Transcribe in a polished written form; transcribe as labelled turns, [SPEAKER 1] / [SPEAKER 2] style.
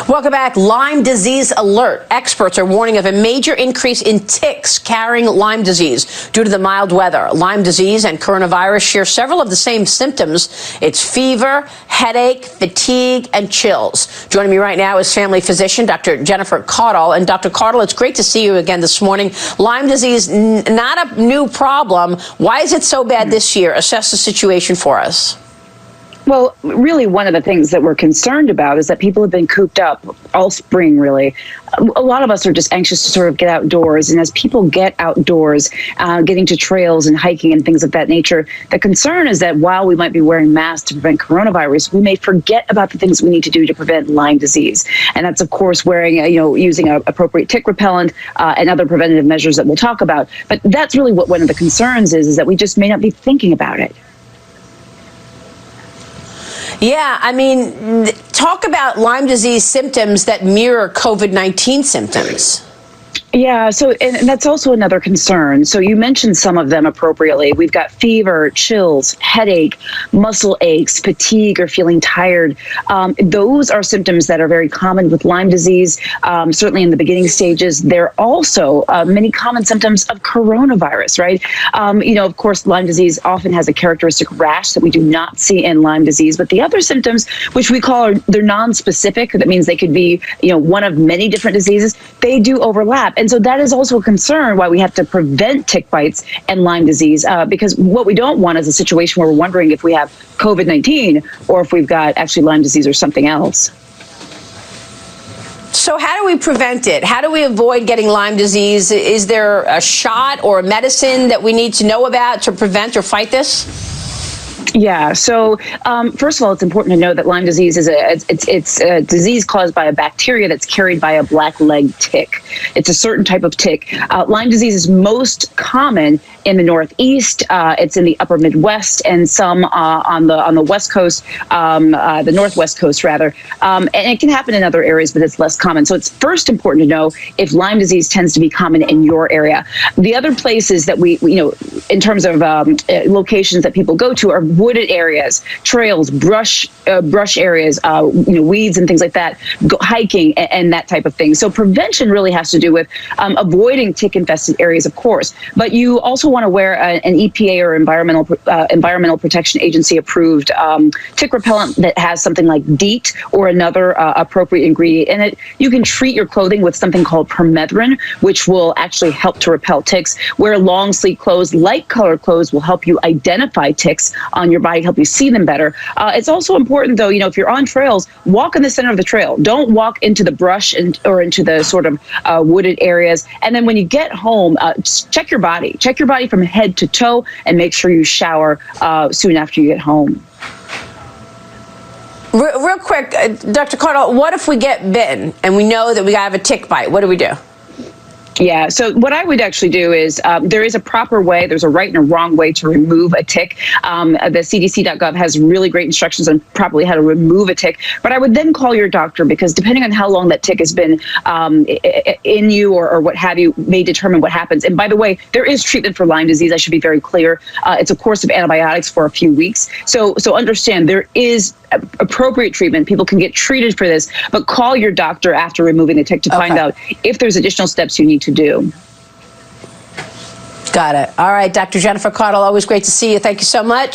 [SPEAKER 1] Welcome back. Lyme disease alert. Experts are warning of a major increase in ticks carrying Lyme disease due to the mild weather. Lyme disease and coronavirus share several of the same symptoms. It's fever, headache, fatigue, and chills. Joining me right now is family physician Dr. Jennifer Caudle. And Dr. Caudle, it's great to see you again this morning. Lyme disease, not a new problem. Why is it so bad this year? Assess the situation for us.
[SPEAKER 2] Well, really, one of the things that we're concerned about is that people have been cooped up all spring, really. A lot of us are just anxious to sort of get outdoors. And as people get outdoors, getting to trails and hiking and things of that nature, the concern is that while we might be wearing masks to prevent coronavirus, we may forget about the things we need to do to prevent Lyme disease. And that's, of course, wearing, using appropriate tick repellent and other preventative measures that we'll talk about. But that's really what one of the concerns is that we just may not be thinking about it.
[SPEAKER 1] Yeah, I mean, talk about Lyme disease symptoms that mirror COVID-19 symptoms.
[SPEAKER 2] Yeah, so and that's also another concern. So you mentioned some of them appropriately. We've got fever, chills, headache, muscle aches, fatigue, or feeling tired. Those are symptoms that are very common with Lyme disease, certainly in the beginning stages. They're also many common symptoms of coronavirus, right? Of course, Lyme disease often has a characteristic rash that we do not see in Lyme disease, but the other symptoms, which we call they're non-specific, that means they could be, one of many different diseases, they do overlap. And so that is also a concern why we have to prevent tick bites and Lyme disease, because what we don't want is a situation where we're wondering if we have COVID-19 or if we've got actually Lyme disease or something else.
[SPEAKER 1] So how do we prevent it? How do we avoid getting Lyme disease? Is there a shot or a medicine that we need to know about to prevent or fight this?
[SPEAKER 2] Yeah. So first of all, it's important to know that Lyme disease is it's a disease caused by a bacteria that's carried by a black-legged tick. It's a certain type of tick. Lyme disease is most common in the Northeast. It's in the upper Midwest and some on the West Coast, the Northwest coast rather. And it can happen in other areas, but it's less common. So it's first important to know if Lyme disease tends to be common in your area. The other places that we in terms of locations that people go to are wooded areas, trails, brush areas, weeds and things like that, hiking and that type of thing. So prevention really has to do with avoiding tick-infested areas, of course. But you also want to wear an EPA or Environmental Protection Agency approved tick repellent that has something like DEET or another appropriate ingredient in it. You can treat your clothing with something called permethrin, which will actually help to repel ticks. Wear long sleeve clothes, light colored clothes will help you identify ticks on your body, help you see them better. It's also important, though, if you're on trails, walk in the center of the trail. Don't walk into the brush or into the sort of wooded areas. And then when you get home, check your body. Check your body from head to toe and make sure you shower soon after you get home.
[SPEAKER 1] Real quick, Dr. Caudle, what if we get bitten and we know that we have a tick bite? What do we do?
[SPEAKER 2] Yeah, so what I would actually do is there is a proper way, there's a right and a wrong way to remove a tick. The CDC.gov has really great instructions on properly how to remove a tick, but I would then call your doctor because depending on how long that tick has been in you or what have you may determine what happens. And by the way, there is treatment for Lyme disease, I should be very clear. It's a course of antibiotics for a few weeks. So understand there is appropriate treatment. People can get treated for this, but call your doctor after removing the tick to find out if there's additional steps you need to do.
[SPEAKER 1] Got it. All right, Dr. Jennifer Caudle, always great to see you. Thank you so much.